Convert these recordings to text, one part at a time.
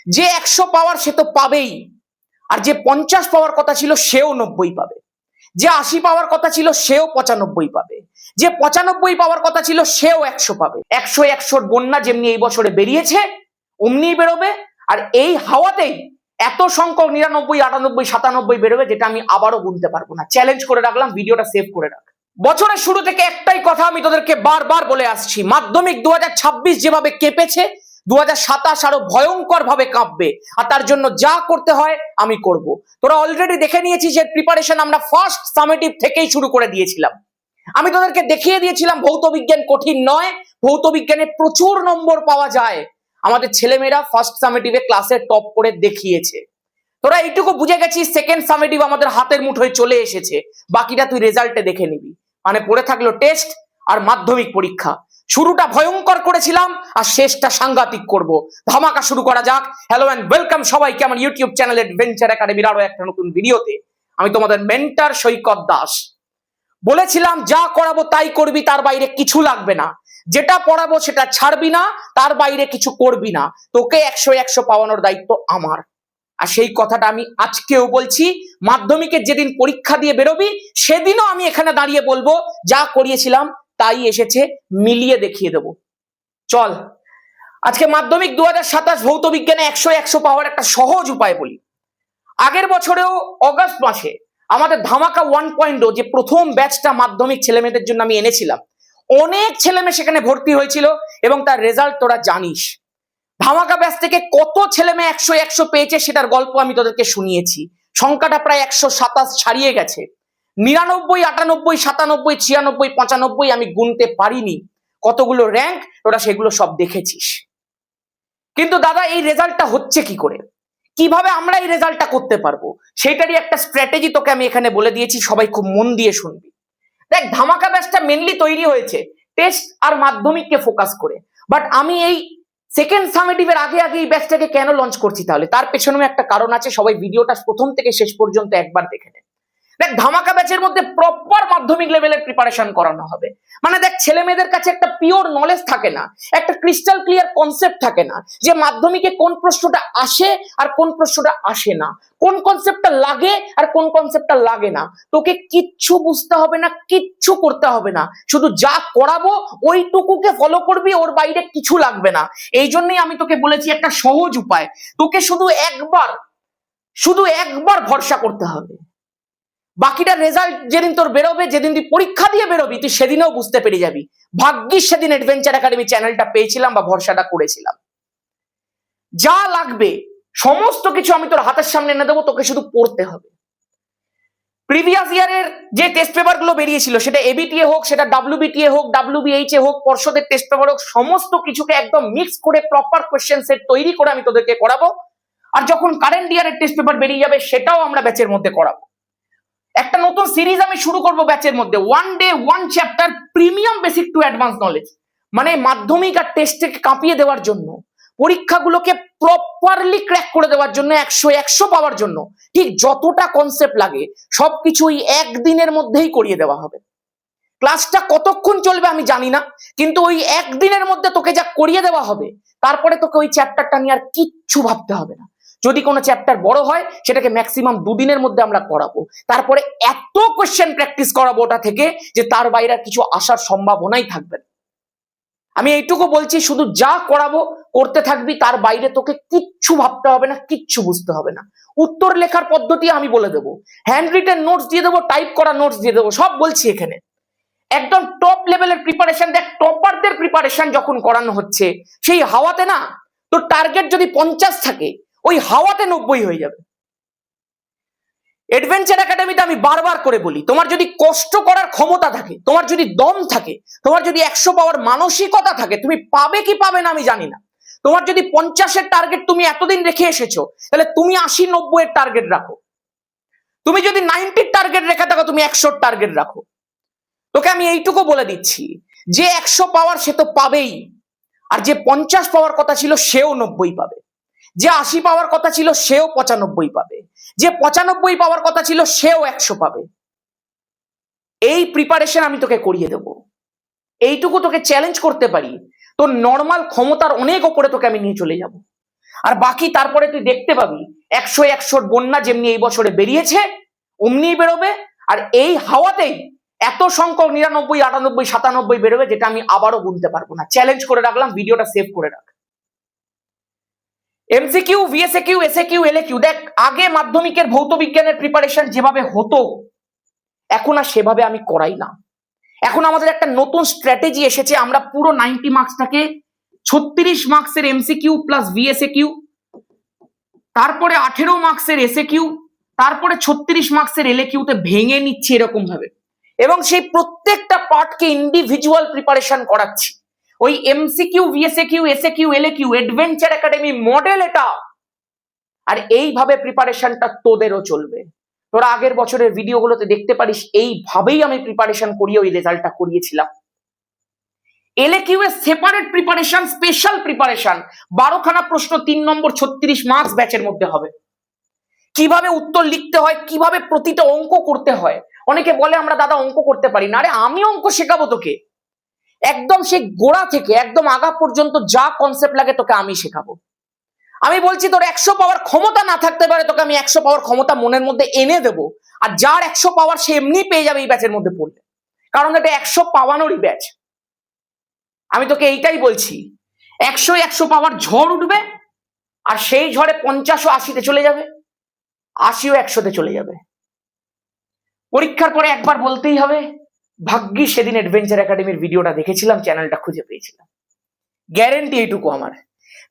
যে 100 পাওয়ার সে তো পাবেই, আর যে 50 পাওয়ার কথা ছিল সেও 90 পাবে, যে 80 পাওয়ার কথা ছিল সেও 95 পাবে, যে 95 পাওয়ার কথা ছিল সেও 100 পাবে। 100-100 বন্যা যেমনি এই বছরে বেরিয়েছে অমনি বেরোবে, আর এই হাওয়াতেই এত সংখ্যক 99, 98, 97 বেরোবে, যেটা আমি আবারও গুনতে পারবো না। চ্যালেঞ্জ করে রাখলাম, ভিডিওটা সেভ করে রাখ। বছরের শুরু থেকে একটাই কথা আমি তোদেরকে বারবার বলে আসছি, মাধ্যমিক 2026 যেভাবে কেঁপেছে 2027 আরো ভয়ঙ্কর ভাবে কাঁপবে, আর তার জন্য যা করতে হয় আমি করব। তোরা অলরেডি দেখে নিয়েছিস যে প্রিপারেশন আমরা ফার্স্ট সামেটিভ থেকেই শুরু করে দিয়েছিলাম। আমি তোদেরকে দেখিয়ে দিয়েছিলাম ভৌত বিজ্ঞান কঠিন নয়, ভৌত বিজ্ঞানে প্রচুর নম্বর পাওয়া যায়। আমাদের ছেলেমেয়েরা ফার্স্ট সামেটিভে ক্লাসে টপ করে দেখিয়েছে। তোরা এইটুকু বুঝে গেছিস, সেকেন্ড সামেটিভ আমাদের হাতের মুঠোয় চলে এসেছে, বাকিটা তুই রেজাল্টে দেখে নিবি। মানে পড়ে থাকলো টেস্ট আর মাধ্যমিক পরীক্ষা। শুরুটা ভয়ঙ্কর করেছিলাম আর শেষটা সাংঘাতিক করব। ধামাকা শুরু করা যাক। হ্যালো এন্ড ওয়েলকাম সবাইকে আমার ইউটিউব চ্যানেল অ্যাডভেঞ্চার একাডেমির আরো একটা নতুন ভিডিওতে। আমি তোমাদের মেন্টর সৈকত দাস। বলেছিলাম যা করাবো তাই করবি, তার বাইরে কিছু লাগবে না। যেটা পড়াবো সেটা ছাড়বি না, তার বাইরে কিছু করবি না। তোকে 100-100 পাওয়ানোর দায়িত্ব আমার। আর সেই কথাটা আমি আজকেও বলছি, মাধ্যমিকের যেদিন পরীক্ষা দিয়ে বেরোবি সেদিনও আমি এখানে দাঁড়িয়ে বলবো যা করিয়েছিলাম তাই এসেছে, মিলিয়ে দেখিয়ে দেবো। চল আজকে মাধ্যমিক 2027 ভৌত বিজ্ঞানে 100-100 পাওয়ার একটা সহজ উপায় বলি। আগের বছরেও অগাস্ট মাসে আমাদের ধামাকা 1.0 যে প্রথম ব্যাচটা মাধ্যমিক ছেলেমেয়েদের জন্য আমি এনেছিলাম, অনেক ছেলেমেয়ে সেখানে ভর্তি হয়েছিল এবং তার রেজাল্ট তোরা জানিস। ধামাকা ব্যাচ থেকে কত ছেলেমেয়ে 100-100 পেয়েছে সেটার গল্প আমি তোদেরকে শুনিয়েছি। সংখ্যাটা প্রায় 127 ছাড়িয়ে গেছে। 99, 98, 97, 96, 95 আমি গুনতে পারিনি কতগুলো র্যাঙ্ক, তোরা সেগুলো সব দেখেছিস। কিন্তু দাদা এই রেজাল্টটা হচ্ছে কি করে, কিভাবে আমরা এই রেজাল্টটা করতে পারবো, সেটারই একটা স্ট্র্যাটেজি তোকে আমি এখানে বলে দিয়েছি। সবাই খুব মন দিয়ে শুনবি। দেখ, ধামাকা ব্যাচটা মেনলি তৈরি হয়েছে টেস্ট আর মাধ্যমিককে ফোকাস করে, বাট আমি এই সেকেন্ড সামেটিভের আগে এই ব্যাচটাকে কেন লঞ্চ করছি, তাহলে তার পেছনেও একটা কারণ আছে। সবাই ভিডিওটা প্রথম থেকে শেষ পর্যন্ত একবার দেখে নে। দেখ, ধামাকা ব্যাচের মধ্যে প্রপার মাধ্যমিক লেভেলের প্রিপারেশন করানো হবে। মানে দেখ, ছেলে মেয়েদের কাছে একটা পিওর নলেজ থাকে না, একটা ক্রিস্টাল ক্লিয়ার কনসেপ্ট থাকে না যে মাধ্যমিকে কোন প্রশ্নটা আসে আর কোন প্রশ্নটা আসে না, কোন কনসেপ্টটা লাগে আর কোন কনসেপ্টটা লাগে না। তোকে কিচ্ছু বুঝতে হবে না, কিচ্ছু করতে হবে না, শুধু যা করাবো ওইটুকুকে ফলো করবি, ওর বাইরে কিছু লাগবে না। এই জন্যই আমি তোকে বলেছি একটা সহজ উপায়, তোকে শুধু একবার ভরসা করতে হবে। বাকিটা রেজাল্ট যেদিন তোর বেরোবে, যেদিন তুই পরীক্ষা দিয়ে বেরোবি, তুই সেদিনও বুঝতে পেরে যাবি। ভাগ্যিস সেদিন অ্যাডভেঞ্চার একাডেমি চ্যানেলটা পেয়েছিলাম বা ভরসাটা করেছিলাম। যা লাগবে সমস্ত কিছু আমি তোর হাতের সামনে এনে দেবো, তোকে শুধু পড়তে হবে। প্রিভিয়াস ইয়ারের যে টেস্ট পেপার গুলো বেরিয়েছিল, সেটা এবিটিএ হোক, সেটা ডাব্লিউবিটিএ হোক, ডাব্লিউবিএইচএ হোক, পর্ষদের টেস্ট পেপার হোক, সমস্ত কিছুকে একদম মিক্স করে প্রপার কোশ্চেন সেট তৈরি করে আমি তোদেরকে করাবো। আর যখন কারেন্ট ইয়ারের টেস্ট পেপার বেরিয়ে যাবে সেটাও আমরা ব্যাচের মধ্যে করাবো। একটা নতুন সিরিজ আমি শুরু করব ব্যাচের মধ্যে, 1 day 1 chapter premium basic to advance knowledge. মানে মাধ্যমিক আর টেস্টকে কাঁপিয়ে দেওয়ার জন্য, পরীক্ষাগুলোকে প্রপারলি ক্র্যাক করে দেওয়ার জন্য, 100-100 পাওয়ার জন্য ঠিক যতটা কনসেপ্ট লাগে সবকিছুই একদিনের মধ্যেই করিয়ে দেওয়া হবে। ক্লাসটা কতক্ষণ চলবে আমি জানি না, কিন্তু ওই একদিনের মধ্যে তোকে যা করিয়ে দেওয়া হবে, তারপরে তোকে ওই চ্যাপ্টারটা নিয়ে আর কিচ্ছু ভাবতে হবে না। যদি কোনো চ্যাপ্টার বড় হয় সেটাকে ম্যাক্সিমাম 2 দিনের মধ্যে আমরা করাবো। তারপরে এত কোশ্চেন প্র্যাকটিস করাবো ওটা থেকে যে তার বাইরে কিছু আসার সম্ভাবনাই থাকবে না। আমি এইটুকু বলছি, শুধু যা করাবো করতে থাকবি, তার বাইরে তোকে কিচ্ছু ভাবতে হবে না, কিচ্ছু বুঝতে হবে না। উত্তর লেখার পদ্ধতি আমি বলে দেবো, হ্যান্ড রিটেন নোটস দিয়ে দেবো, টাইপ করা নোটস দিয়ে দেবো, সব বলছি এখানে। একদম টপ লেভেলের প্রিপারেশন। দেখ, টপারদের প্রিপারেশন যখন করানো হচ্ছে, সেই হাওয়াতে না, তোর টার্গেট যদি 50 থাকে, ওই হাওয়াতে 90 হয়ে যাবে। অ্যাডভেঞ্চার একাডেমিতে আমি বারবার করে বলি, তোমার যদি কষ্ট করার ক্ষমতা থাকে, তোমার যদি দম থাকে, তোমার যদি 100 পাওয়ার মানসিকতা থাকে, তুমি পাবে কি পাবে না আমি জানি না। তোমার যদি 50-এর টার্গেট তুমি এতদিন রেখে এসেছো, তাহলে তুমি 80-90-এর টার্গেট রাখো। তুমি যদি 90-এর টার্গেট রেখে থাকো, তুমি 100-এর টার্গেট রাখো। তোকে আমি এইটুকু বলে দিচ্ছি, যে 100 পাওয়ার সে তো পাবেই, আর যে 50 পাওয়ার কথা ছিল সেও 90 পাবে, যে 80 পাওয়ার কথা ছিল সেও 95 পাবে, যে 95 পাওয়ার কথা ছিল সেও 100 পাবে। এই প্রিপারেশন আমি তোকে করিয়ে দেব। এইটুকু তোকে চ্যালেঞ্জ করতে পারি, তোর নর্মাল ক্ষমতার অনেক ওপরে তোকে আমি নিয়ে চলে যাব। আর বাকি তারপরে তুই দেখতে পাবি 100 বন্যা যেমনি এই বছরে বেরিয়েছে অমনি বেরোবে। আর এই হাওয়াতেই এত সংখ্যক 99, 98, 97 বেরোবে, যেটা আমি আবারও গুনতে পারবো না। চ্যালেঞ্জ করে রাখলাম, ভিডিওটা সেভ করে রাখ। এমসিকিউ, ভিএসএকিউ, এসএকিউ, এলএকিউ, দেখ আগে মাধ্যমিকের ভৌত বিজ্ঞানের প্রিপারেশন যেভাবে হতো এখন আর সেভাবে আমি করাই না। এখন আমাদের একটা নতুন স্ট্র্যাটেজি এসেছে, আমরা পুরো 90 মার্কসটাকে 36 মার্কসের এমসিকিউ প্লাস ভিএসএকিউ, তারপরে 18 মার্কসের এসএকিউ, তারপরে 36 মার্কসের এলএকিউতে ভেঙে নিচ্ছি এরকম ভাবে, এবং সেই প্রত্যেকটা পার্টকে ইন্ডিভিজুয়াল প্রিপারেশন করাচ্ছি। ওই MCQ, VSAQ, SAQ, LAQ adventure academy model এটা। আর এইভাবে প্রিপারেশনটা তোদেরও চলবে। তোরা আগের বছরের ভিডিওগুলোতে দেখতে পারিস এইভাবেই আমি প্রিপারেশন করিয়ে ওই রেজাল্টটা করিয়েছিলাম। এলএকিউ এর সেপারেট প্রিপারেশন, স্পেশাল প্রিপারেশন, 12খানা প্রশ্ন 3 নম্বর 36 মার্কস ব্যাচের মধ্যে হবে। কিভাবে উত্তর লিখতে হয়, কিভাবে প্রতিটা অঙ্ক করতে হয়। অনেকে বলে আমরা দাদা অঙ্ক করতে পারি না। আরে আমি অঙ্ক শেখাবো তোকে, একদম সেই গোড়া থেকে একদম আগা পর্যন্ত যা কনসেপ্ট লাগে তোকে আমি শেখাবো। আমি বলছি তোর 100 পাওয়ার ক্ষমতা না থাকতে পারে, তোকে আমি 100 পাওয়ার ক্ষমতা মনের মধ্যে এনে দেবো। আর যার 100 পাওয়ার সে এমনি পেয়ে যাবে এই ব্যাচের মধ্যে পড়লে, কারণ এটা 100 পাওয়ানোরই ব্যাচ। আমি তোকে এইটাই বলছি, 100 পাওয়ার ঝড় উঠবে, আর সেই ঝড়ে 50 ও 80-তে চলে যাবে, 80 ও 100-তে চলে যাবে। পরীক্ষার পরে একবার বলতেই হবে ভাগ্যিস সেদিন অ্যাডভেঞ্চার একাডেমির ভিডিওটা দেখেছিলাম, চ্যানেলটা খুঁজে পেয়েছিলাম। গ্যারেন্টি এইটুকু আমার।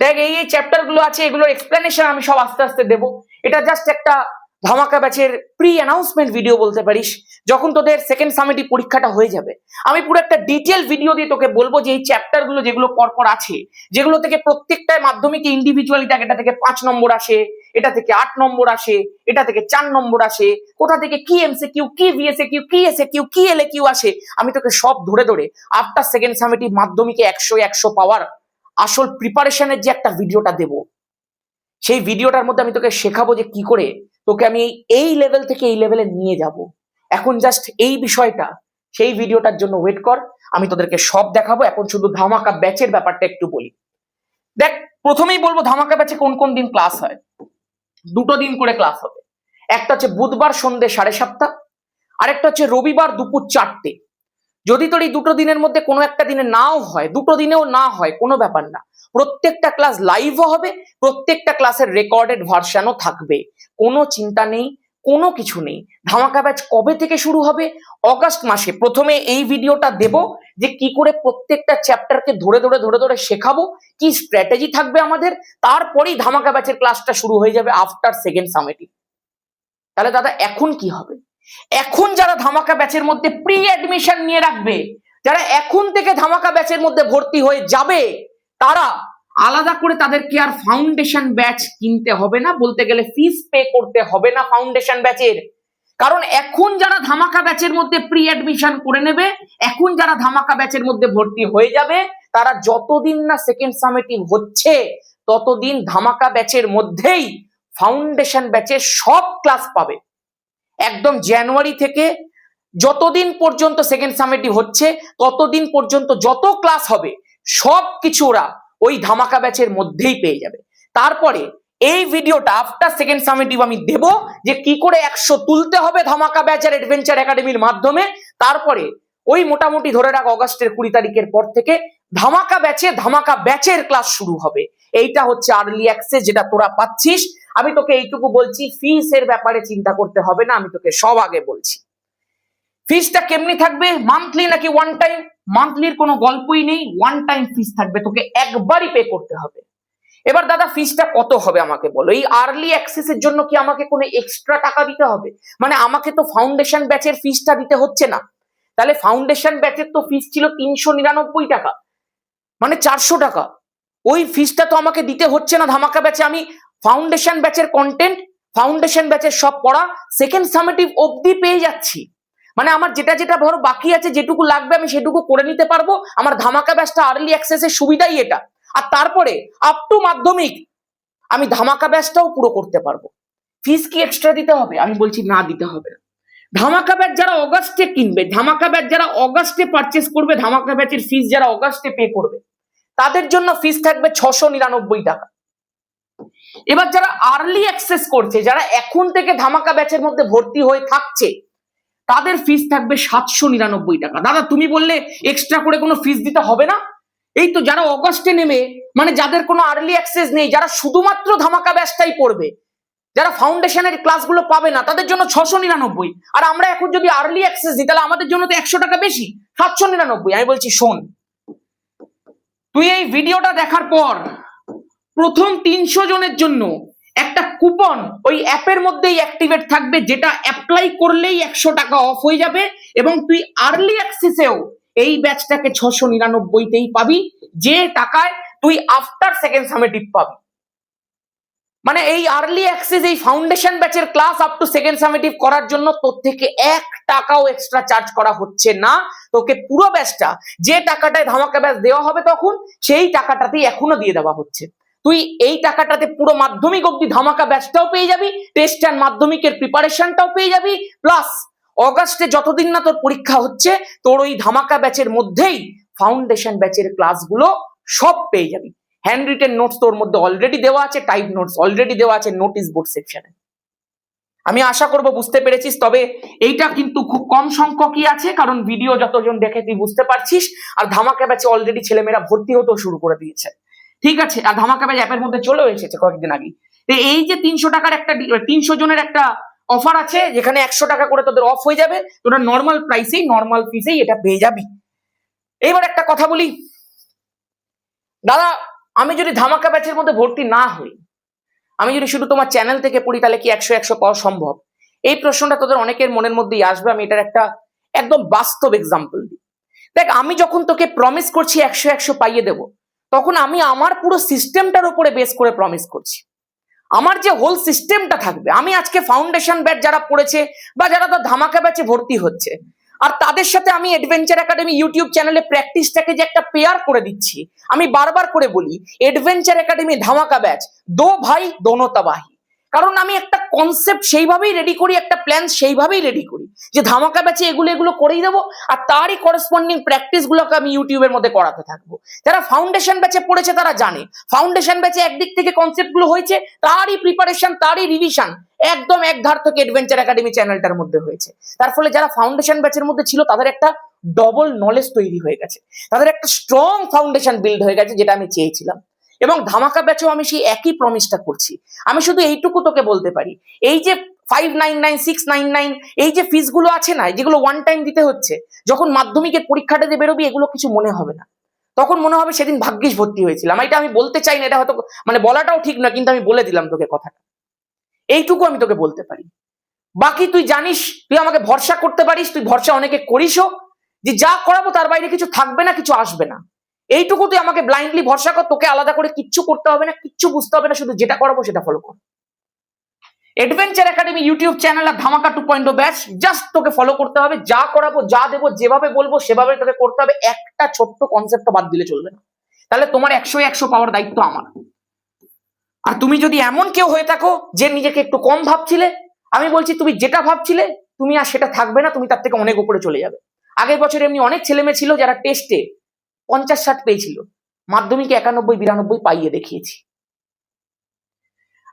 দেখ এই চ্যাপ্টার গুলো আছে, এগুলোর এক্সপ্লেনেশন আমি সব আস্তে আস্তে দেবো। এটা জাস্ট একটা ধামাকা ব্যাচের প্রি অ্যানাউন্সমেন্ট ভিডিও বলতে পারিস। যখন তোদের সেকেন্ড সামিটি পরীক্ষাটা হয়ে যাবে আমি পুরো একটা ডিটেল ভিডিও দিয়ে তোকে বলবো যে এই চ্যাপ্টার গুলো যেগুলো পরপর আছে, যেগুলো থেকে প্রত্যেকটায় মাধ্যমিকে ইন্ডিভিজুয়ালি থাকে, এটা থেকে 5 নম্বর আসে, এটা থেকে 8 নম্বর আসে, এটা থেকে 4 নম্বর আসে, কোথা থেকে কি এমসিকিউ, কি ভিএসএকিউ, কি এসএকিউ, কি এলএকিউ আসে, আমি তোকে সব ধরে ধরে আফটার সেকেন্ড সামিটি মাধ্যমিকে 100 পাওয়ার আসল প্রিপারেশনের যে একটা ভিডিওটা দেব, সেই ভিডিওটার মধ্যে আমি তোকে শেখাবো যে কি করে তোকে আমি এই লেভেল থেকে এই লেভেলে নিয়ে যাব। এখন জাস্ট এই বিষয়টা, সেই ভিডিওটার জন্য ওয়েট কর, আমি তোদেরকে সব দেখাবো। এখন শুধু ধামাকা ব্যাচের ব্যাপারটা একটু বলি। দেখ প্রথমেই বলবো ধামাকা ব্যাচে কোন কোন দিন ক্লাস হয়। 2 দিন করে ক্লাস হবে। একটা হচ্ছে বুধবার সন্ধ্যে 7:30, আরেকটা হচ্ছে রবিবার দুপুর 4টে। যদি তোর এই 2 দিনের মধ্যে কোনো একটা দিনে নাও হয়, 2 দিনেও না হয়, কোনো ব্যাপার না, প্রত্যেকটা ক্লাস লাইভও হবে, প্রত্যেকটা ক্লাসের রেকর্ডেড ভার্সনও থাকবে। কোনো চিন্তা নেই, কোনো কিছু নেই। ধামাকা ব্যাচ কবে থেকে শুরু হবে? অগাস্ট মাসে। প্রথমে এই ভিডিওটা দেব যে কি করে প্রত্যেকটা চ্যাপ্টারকে ধরে ধরে ধরে ধরে শেখাবো, কি স্ট্র্যাটেজি থাকবে আমাদের, তারপরেই ধামাকা ব্যাচের ক্লাসটা শুরু হয়ে যাবে আফটার সেকেন্ড সামিটি। তাহলে দাদা এখন কি হবে? এখন যারা ধামাকা ব্যাচের মধ্যে প্রি অ্যাডমিশন নিয়ে রাখবে, যারা এখন থেকে ধামাকা ব্যাচের মধ্যে ভর্তি হয়ে যাবে, তারা আলাদা করে তাদেরকে আর ফাউন্ডেশন ব্যাচ কিনতে হবে না, বলতে গেলে ফিস পে করতে হবে না ফাউন্ডেশন ব্যাচের। কারণ এখন যারা ধামাকা ব্যাচের মধ্যে প্রি অ্যাডমিশন করে নেবে, এখন যারা ধামাকা ব্যাচের মধ্যে ভর্তি হয়ে যাবে, তারা যতদিন না সেকেন্ড সামেটিভ হচ্ছে ততদিন ধামাকা ব্যাচের মধ্যেই ফাউন্ডেশন ব্যাচের সব ক্লাস পাবে। একদম জানুয়ারি থেকে যতদিন পর্যন্ত সেকেন্ড সামেটিভ হচ্ছে ততদিন পর্যন্ত যত ক্লাস হবে সব কিছু ওরা ওই ধামাকা ব্যাচের মধ্যেই পেয়ে যাবে। তারপরে এই ভিডিওটা আফটার সেকেন্ড সামেটিভ আমি দেব যে কি করে 100 তুলতে হবে ধামাকা ব্যাচ আর অ্যাডভেঞ্চার একাডেমির মাধ্যমে। তারপরে ওই মোটামুটি ধরে রাখ অগাস্টের 20 তারিখের পর থেকে ধামাকা ব্যাচের ক্লাস শুরু হবে। এইটা হচ্ছে আর্লি অ্যাক্সেস, যেটা তোরা পাচ্ছিস। আমি তোকে এইটুকু বলছি, ফিস এর ব্যাপারে চিন্তা করতে হবে না, আমি তোকে সব আগে বলছি। ফিসটা কেমনি থাকবে, মান্থলি নাকি ওয়ান টাইম? মান্থলির কোনো গল্পই নেই, ওয়ান টাইম ফিস থাকবে, তোকে একবারই পে করতে হবে। এবার দাদা ফিসটা কত হবে আমাকে বলো। এই আর্লি অ্যাক্সেসের জন্য কি আমাকে কোনো এক্সট্রা টাকা দিতে হবে? মানে আমাকে তো ফাউন্ডেশন ব্যাচের ফিসটা দিতে হচ্ছে না। তাহলে ফাউন্ডেশন ব্যাচের তো ফিস ছিল 399 টাকা, মানে 400 টাকা। ওই ফিসটা তো আমাকে দিতে হচ্ছে না ধামাকা ব্যাচে। আমি ফাউন্ডেশন ব্যাচের কন্টেন্ট, ফাউন্ডেশন ব্যাচের সব পড়া সেকেন্ড সামেটিভ অবধি পেয়ে যাচ্ছি। মানে আমার যেটা যেটা ধরো বাকি আছে, যেটুকু লাগবে আমি সেটুকু করে নিতে পারবো। আমার ধামাকা ব্যাচটা আর্লি অ্যাক্সেসের সুবিধাই এটা। আর তারপরে আপ টু মাধ্যমিক আমি ধামাকা ব্যাচটাও পুরো করতে পারবো। ফিস কি এক্সট্রা দিতে হবে? আমি বলছি না, দিতে হবে না। ধামাকা ব্যাচ যারা অগাস্টে কিনবে, ধামাকা ব্যাচ যারা অগাস্টে পারচেস করবে, ধামাকা ব্যাচের ফিস যারা অগাস্টে পে করবে, তাদের জন্য ফিস থাকবে 699 টাকা। এবার যারা আর্লি অ্যাক্সেস করছে, যারা এখন থেকে ধামাকা ব্যাচের মধ্যে ভর্তি হয়ে থাকছে, তাদের ফিস থাকবে 799 টাকা। দাদা তুমি বললে এক্সট্রা করে কোনো ফিস দিতে হবে না? এই তো যারা অগস্টে নেমে, মানে যাদের কোনো আর্লি অ্যাক্সেস নেই, যারা শুধুমাত্র ধামাকা ব্যাচটাই পড়বে, যারা ফাউন্ডেশনের ক্লাসগুলো পাবে না, তাদের জন্য 699। আর আমরা এখন যদি আর্লি অ্যাক্সেস দিই তাহলে আমাদের জন্য তো 100 টাকা বেশি, 799। আমি বলছি শোন, তুই এই ভিডিওটা দেখার পর প্রথম 300 জনের জন্য একটা কুপন ওই অ্যাপের মধ্যেই অ্যাক্টিভেট থাকবে, যেটা অ্যাপ্লাই করলেই 100 টাকা অফ হয়ে যাবে, এবং তুই আর্লি অ্যাক্সেসেও এই ব্যাচটাকে 699তেই পাবি, যে টাকায় তুই আফটার সেকেন্ড সামেটিভ পাবি। মানে এই আর্লি অ্যাক্সেস, এই ফাউন্ডেশন ব্যাচের class up to second summative করার জন্য তোর থেকে 1 টাকাও এক্সট্রা চার্জ করা হচ্ছে না। তোকে পুরো ব্যাচটা, যে টাকাটায় ধামাকা ব্যাচ দেওয়া হবে তখন, সেই টাকাটাতেই এখনো দিয়ে দেওয়া হচ্ছে। তুই এই টাকাটাতে পুরো মাধ্যমিক অব্দি ধামাকা ব্যাচটাও পেয়ে যাবি, টেস্ট অ্যান্ড মাধ্যমিকের প্রিপারেশনটাও পেয়ে যাবি, প্লাস অগাস্টে যতদিন না তোর পরীক্ষা হচ্ছে, তোর ওই ধামাকা ব্যাচের মধ্যেই ফাউন্ডেশন ব্যাচের ক্লাসগুলো সব পেয়ে যাবি। হ্যান্ড রিটেন নোটস তোর মধ্যে অলরেডি দেওয়া আছে, টাইপ নোটস অলরেডি দেওয়া আছে নোটিস বোর্ড সেকশনে। আমি আশা করব বুঝতে পেরেছিস। তবে এইটা কিন্তু খুব কম সংখ্যকই আছে, কারণ ভিডিও যতজন দেখে তুই বুঝতে পারছিস। আর ধামাকা ব্যাচে অলরেডি ছেলেমেয়েরা ভর্তি হতেও শুরু করে দিয়েছে, ঠিক আছে? আর ধামাকা ব্যাচ অ্যাপের মধ্যে চলেও এসেছে কয়েকদিন আগে। এই যে 300 টাকার একটা 300 জনের একটা অফার আছে, যেখানে 100 টাকা করে তোদের অফ হয়ে যাবে, তোরা নর্মাল প্রাইসেই, নর্মাল ফিসেই এটা পেয়ে যাবি। এবার একটা কথা বলি দাদা, আমি যদি ধামাকা ব্যাচের মধ্যে ভর্তি না হই, আমি যদি শুধু তোমার চ্যানেল থেকে পড়ি, তাহলে কি 100 পাওয়া সম্ভব? এই প্রশ্নটা তোদের অনেকের মনের মধ্যেই আসবে। আমি এটার একটা একদম বাস্তব এক্সাম্পল দিই। দেখ, আমি যখন তোকে প্রমিস করছি 100 পাইয়ে দেব, তখন আমি আমার পুরো সিস্টেমটার উপরে বেস করে প্রমিস করছি। আমার যে হোল সিস্টেমটা থাকবে, আমি আজকে ফাউন্ডেশন ব্যাচ যারা পড়েছে বা যারা তো ধামাকা ব্যাচে ভর্তি হচ্ছে, আর তাদের সাথে আমি অ্যাডভেঞ্চার একাডেমি ইউটিউব চ্যানেলে প্র্যাকটিসটাকে যে একটা পেয়ার করে দিচ্ছি। আমি বারবার করে বলি, অ্যাডভেঞ্চার একাডেমি ধামাকা ব্যাচ দো ভাই দোনো তবাহি। কারণ আমি একটা কনসেপ্ট সেইভাবেই রেডি করি, একটা প্ল্যান সেইভাবেই রেডি করি যে ধামাকা ব্যাচে এগুলো করেই দেবো, আর তারই করেসপন্ডিং প্র্যাকটিস গুলোকে আমি ইউটিউবের মধ্যে করাতে থাকবো। যারা ফাউন্ডেশন ব্যাচে পড়েছে তারা জানে, ফাউন্ডেশন ব্যাচে একদিক থেকে কনসেপ্ট গুলো হয়েছে, তারই প্রিপারেশন, তারই রিভিশন একদম এক ধার থেকে অ্যাডভেঞ্চার একাডেমি চ্যানেলটার মধ্যে হয়েছে। তার ফলে যারা ফাউন্ডেশন ব্যাচের মধ্যে ছিল, তাদের একটা ডবল নলেজ তৈরি হয়ে গেছে, তাদের একটা স্ট্রং ফাউন্ডেশন বিল্ড হয়ে গেছে, যেটা আমি চেয়েছিলাম। এবং ধামাকা ব্যাচেও আমি সেই একই প্রমিসটা করছি। আমি শুধু এইটুকু তোকে বলতে পারি, এই যে 599, 699 এই যে ফিস গুলো আছে না, যেগুলো ওয়ান টাইম দিতে হচ্ছে, যখন মাধ্যমিকের পরীক্ষাটা দিয়ে বেরোবি, এগুলো কিছু মনে হবে না। তখন মনে হবে সেদিন ভাগ্যিস ভর্তি হয়েছিলাম। এটা আমি বলতে চাই না, এটা হয়তো মানে বলাটাও ঠিক না, কিন্তু আমি বলে দিলাম তোকে কথাটা। এইটুকু আমি তোকে বলতে পারি। বাকি তুই জানিস, তুই আমাকে ভরসা করতে পারিস, তুই ভরসা অনেকে করিসও, যে যা করাবো তার বাইরে কিছু থাকবে না, কিছু আসবে না। এইটুকু তুই আমাকে ব্লাইন্ডলি ভরসা কর, তোকে আলাদা করে কিচ্ছু করতে হবে না, কিচ্ছু বুঝতে হবে না, শুধু যেটা করাবো সেটা ফলো কর। অ্যাডভেঞ্চার একাডেমি ইউটিউব চ্যানেল আর ধামাকা 2.0 ব্যাচ, জাস্ট তোকে ফলো করতে হবে। যা করাবো, যা দেবো, যেভাবে বলবো সেভাবে তোকে করতে হবে। একটা ছোট্ট কনসেপ্ট বাদ দিলে চলবে না, তাহলে তোমার 100 পাওয়ার দায়িত্ব আমার। আর তুমি যদি এমন কেউ হয়ে থাকো যে নিজেকে একটু কম ভাবছিলে, আমি বলছি তুমি যেটা ভাবছিলে তুমি আর সেটা থাকবে না, তুমি তার থেকে অনেক উপরে চলে যাবে। আগের বছর এমনি অনেক ছেলেমেয়ে ছিল যারা টেস্টে 50-60 পেয়েছিল, মাধ্যমিকে 91-92 পাইয়ে দেখিয়েছি।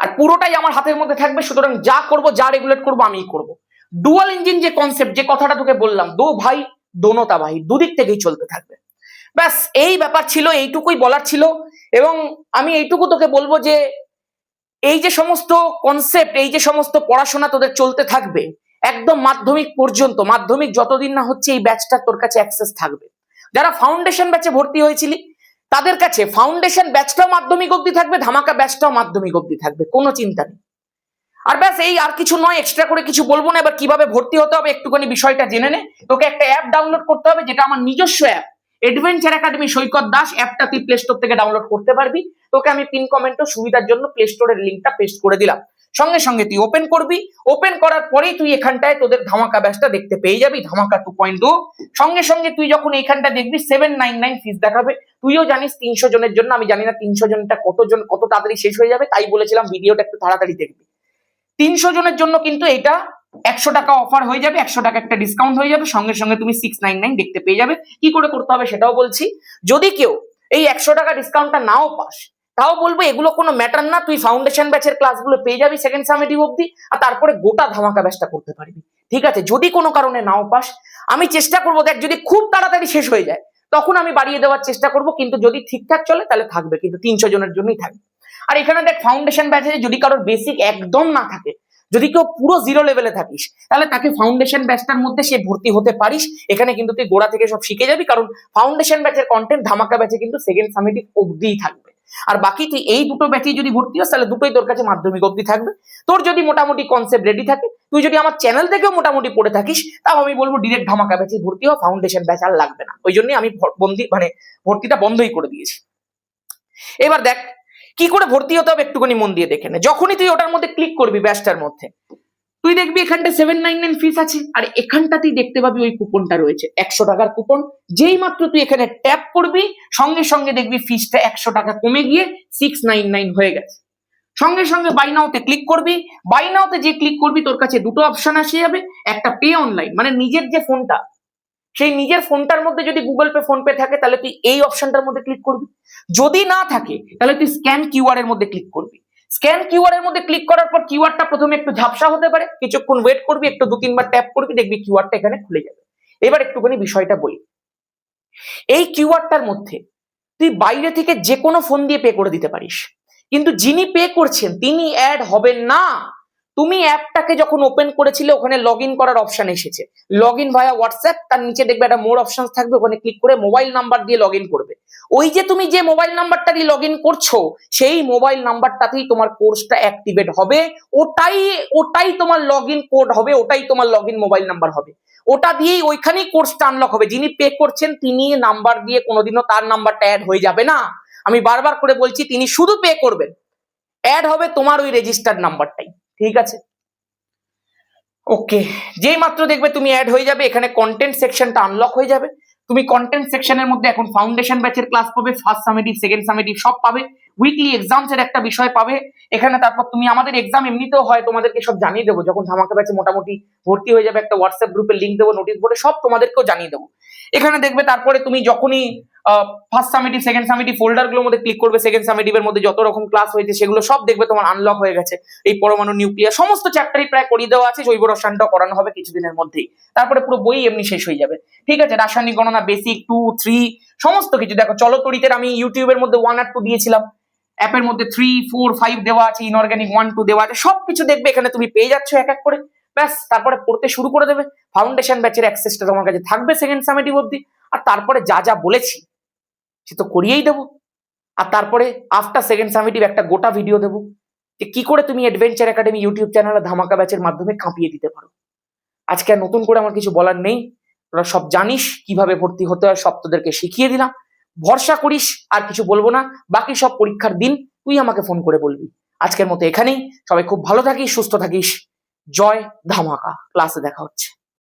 আর পুরোটাই আমার হাতের মধ্যে থাকবে, সুতরাং যা করব, যা রেগুলেট করবো আমিই করবো। ডুয়াল ইঞ্জিন যে কনসেপ্ট, যে কথাটা তোকে বললাম, দো ভাই দোনো তাবাহি, দুদিক থেকেই চলতে থাকবে। ব্যাস এই ব্যাপার ছিল, এইটুকুই বলার ছিল। এবং আমি এইটুকু তোকে বলবো যে এই যে সমস্ত কনসেপ্ট, এই যে সমস্ত পড়াশোনা তোদের চলতে থাকবে একদম মাধ্যমিক পর্যন্ত, মাধ্যমিক যতদিন না হচ্ছে এই ব্যাচটা তোর কাছে অ্যাক্সেস থাকবে। যারা ফাউন্ডেশন ব্যাচে ভর্তি হয়েছিলি তাদের কাছে ফাউন্ডেশন ব্যাচটাও মাধ্যমিক অবধি থাকবে, ধামাকা ব্যাচটাও মাধ্যমিক অবধি থাকবে, কোনো চিন্তা নেই। আর ব্যাস এই, আর কিছু নয়, এক্সট্রা করে কিছু বলবো না। এবার কিভাবে ভর্তি হতে হবে একটুখানি বিষয়টা জেনে নে। তোকে একটা অ্যাপ ডাউনলোড করতে হবে, যেটা আমার নিজস্ব অ্যাপ, অ্যাডভেঞ্চার একাডেমি সৈকত দাস। অ্যাপটা তুই প্লে স্টোর থেকে ডাউনলোড করতে পারবি। তোকে আমি পিন কমেন্টও সুবিধার জন্য প্লে স্টোরের লিঙ্কটা পেস্ট করে দিলাম। সঙ্গে সঙ্গে তুই ওপেন করবি, ওপেন করার পরেই তুই এখানটায় তোদের ধামাকা ব্যাচটা দেখতে পেয়ে যাবি, ধামাকা 2.0। সঙ্গে সঙ্গে তুই যখন এইখানটা দেখবি 799 ফিস দেখাবে। তুইও জানিস 300 জনের জন্য, আমি জানি না 300 জনটা কত তাড়াতাড়ি শেষ হয়ে যাবে, তাই বলেছিলাম ভিডিওটা একটু তাড়াতাড়ি দেখবি। 300 জনের জন্য কিন্তু এটা 100 টাকা অফার হয়ে যাবে, 100 টাকা একটা ডিসকাউন্ট হয়ে যাবে, সঙ্গে সঙ্গে তুমি 699 দেখতে পেয়ে যাবে। কি করে করতে হবে সেটাও বলছি। যদি কেউ এই 100 টাকা ডিসকাউন্টটা নাও পাস, তাও বলবো এগুলো কোনো ম্যাটার না, তুই ফাউন্ডেশন ব্যাচের ক্লাসগুলো পেয়ে যাবি সেকেন্ড সামেটিভ অব্দি, আর তারপরে গোটা ধামাকা ব্যাচটা করতে পারবি। ঠিক আছে, যদি কোনো কারণে নাও পাস আমি চেষ্টা করবো, দেখ যদি খুব তাড়াতাড়ি শেষ হয়ে যায় তখন আমি বাড়িয়ে দেওয়ার চেষ্টা করব, কিন্তু যদি ঠিকঠাক চলে তাহলে থাকবে, কিন্তু 300 জনের জন্যই থাকবে। আর এখানে দেখ ফাউন্ডেশন ব্যাচে যদি কারোর বেসিক একদম না থাকে, যদি কেউ পুরো জিরো লেভেলে থাকিস, তাহলে তাকে ফাউন্ডেশন ব্যাচটার মধ্যে সে ভর্তি হতে পারিস। এখানে কিন্তু তুই গোড়া থেকে সব শিখে যাবি, কারণ ফাউন্ডেশন ব্যাচের কন্টেন্ট ধামাকা ব্যাচে কিন্তু সেকেন্ড সামেটিভ অব্দিই থাকবে। আর বাকি তুই এই দুটো ব্যাচে যদি ভর্তি হস তাহলে দুটোই তোর কাছে মাধ্যমিক অব্দি থাকবে। তোর যদি মোটামুটি কনসেপ্ট রেডি থাকে, তুই যদি আমার চ্যানেল থেকেও মোটামুটি পড়ে থাকিস, তাও আমি বলবো ডিরেক্ট ধামাকা ব্যাচে ভর্তি হও, ফাউন্ডেশন ব্যাচ আর লাগবে না। ওই জন্যই আমি ভর্তিটা বন্ধই করে দিয়েছি। এবার দেখ কি করে ভর্তি হতে হবে একটুখানি মন দিয়ে দেখে নে। যখনই তুই ওটার মধ্যে ক্লিক করবি ব্যাচটার মধ্যে, তুই দেখবি এখানটা 799 ফিস আছে, আর এখানটা তুই দেখতে পাবি ওই কুপনটা রয়েছে 100 টাকার কুপন। যেই মাত্র তুই এখানে ট্যাপ করবি সঙ্গে সঙ্গে দেখবি ফিসটা 100 টাকা কমে গিয়ে 699 হয়ে গেছে। সঙ্গে সঙ্গে বাই নাওতে ক্লিক করবি। বাই নাওতে যে ক্লিক করবি তোর কাছে দুটো অপশন আসে যাবে, একটা পে অনলাইন, মানে নিজের যে ফোনটা, সেই নিজের ফোনটার মধ্যে যদি গুগল পে ফোন পে থাকে তাহলে তুই এই অপশনটার মধ্যে ক্লিক করবি, যদি না থাকে তাহলে তুই স্ক্যান কিউআর এর মধ্যে ক্লিক করবি। স্ক্যান কিউআর এর মধ্যে ক্লিক করার পর কিউআরটা প্রথমে একটু ঝাপসা হতে পারে, কিছুক্ষণ ওয়েট করবি, একটু 2-3 বার ট্যাপ করবি, দেখবি কিউআরটা এখানে খুলে যাবে। এবার একটুখানি বিষয়টা বলি, এই কিউআরটার মধ্যে তুই বাইরে থেকে যে কোনো ফোন দিয়ে পে করে দিতে পারিস, কিন্তু যিনি পে করছেন তিনি অ্যাড হবেন না। তুমি অ্যাপটাকে যখন ওপেন করেছিলে ওখানে লগ ইন করার অপশন এসেছে, লগ ইন ভায়া হোয়াটসঅ্যাপ, তার নিচে দেখবে একটা মোর অপশন থাকবে, ওখানে ক্লিক করে মোবাইল নাম্বার দিয়ে লগ ইন করবে। ওই যে তুমি যে মোবাইল নাম্বারটা দিয়ে লগ ইন করছো সেই মোবাইল নাম্বারটাতেই তোমার কোর্সটা অ্যাক্টিভেট হবে, ওটাই তোমার লগ ইন কোড হবে, ওটাই তোমার লগ ইন মোবাইল নাম্বার হবে, ওটা দিয়েই ওইখানেই কোর্সটা আনলক হবে। যিনি পে করছেন তিনি নাম্বার দিয়ে কোনোদিনও তার নাম্বারটা অ্যাড হয়ে যাবে না। আমি বারবার করে বলছি, তিনি শুধু পে করবেন, অ্যাড হবে তোমার ওই রেজিস্টার্ড নাম্বারটাই। ঠিক আছে, ওকে। যেই মাত্র দেখবে তুমি অ্যাড হয়ে যাবে, এখানে কন্টেন্ট সেকশনটা আনলক হয়ে যাবে। তুমি কন্টেন্ট সেকশনের মধ্যে এখন ফাউন্ডেশন ব্যাচের ক্লাস পাবে, ফার্স্ট সামেটিভ সেকেন্ড সামেটিভ সব পাবে, উইকলি এক্সামস এর একটা বিষয় পাবে এখানে। তারপর তুমি আমাদের এক্সাম এমনিতেও হয়, তোমাদেরকে সব জানিয়ে দেবো যখন ধামাকা ব্যাচে মোটামুটি ভর্তি হয়ে যাবে, একটা হোয়াটসঅ্যাপ গ্রুপে লিংক দেবো, নোটিশ বোর্ডে সব তোমাদেরকেও জানিয়ে দেবো। এখানে দেখবে তারপরে তুমি যখনই first summative second summative folder গুলোর মধ্যে ক্লিক করবে, সেকেন্ড সামেটিভ এর মধ্যে যত রকম ক্লাস হয়েছে সেগুলো সব দেখবে তোমার আনলক হয়ে গেছে। এই পরমাণু নিউক্লিয়ার সমস্ত চ্যাপ্টারই প্রায় করিয়ে দেওয়া আছে, জৈব রসায়নটাও করানো হবে কিছুদিনের মধ্যেই, তারপরে পুরো বই এমনি শেষ হয়ে যাবে। ঠিক আছে, রাসায়নিক গণনা বেসিক 2, 3 সমস্ত কিছু। দেখো চলতরিতের আমি ইউটিউবের মধ্যে 1 আর 2 দিয়েছিলাম, অ্যাপের মধ্যে 3, 4, 5 দেওয়া আছে, ইনঅর্গানিক 1, 2 দেওয়া আছে, সবকিছু দেখবে এখানে তুমি পেয়ে যাচ্ছ এক এক করে। ব্যাস, তারপরে পড়তে শুরু করে দেবে। ফাউন্ডেশন ব্যাচের অ্যাক্সেসটা তোমার কাছে থাকবে সেকেন্ড সামেটিভ অবধি, আর তারপরে যা যা বলেছি সে তো করিয়েই দেবো। আর তারপরে আফটার সেকেন্ড সামেটিভ একটা গোটা ভিডিও দেবো যে কি করে তুমি অ্যাডভেঞ্চার একাডেমি ইউটিউব চ্যানেলে ধামাকা ব্যাচের মাধ্যমে কাঁপিয়ে দিতে পারো। আজকে আর নতুন করে আমার কিছু বলার নেই, তোরা সব জানিস কিভাবে ভর্তি হতে হয়, সব তোদেরকে শিখিয়ে দিলাম। ভরসা করিস, আর কিছু বলবো না। বাকি সব পরীক্ষার দিন তুই আমাকে ফোন করে বলবি। আজকের মতো এখানেই, সবাই খুব ভালো থাকিস, সুস্থ থাকিস। জয় ধামাকা। ক্লাসে দেখা হচ্ছে।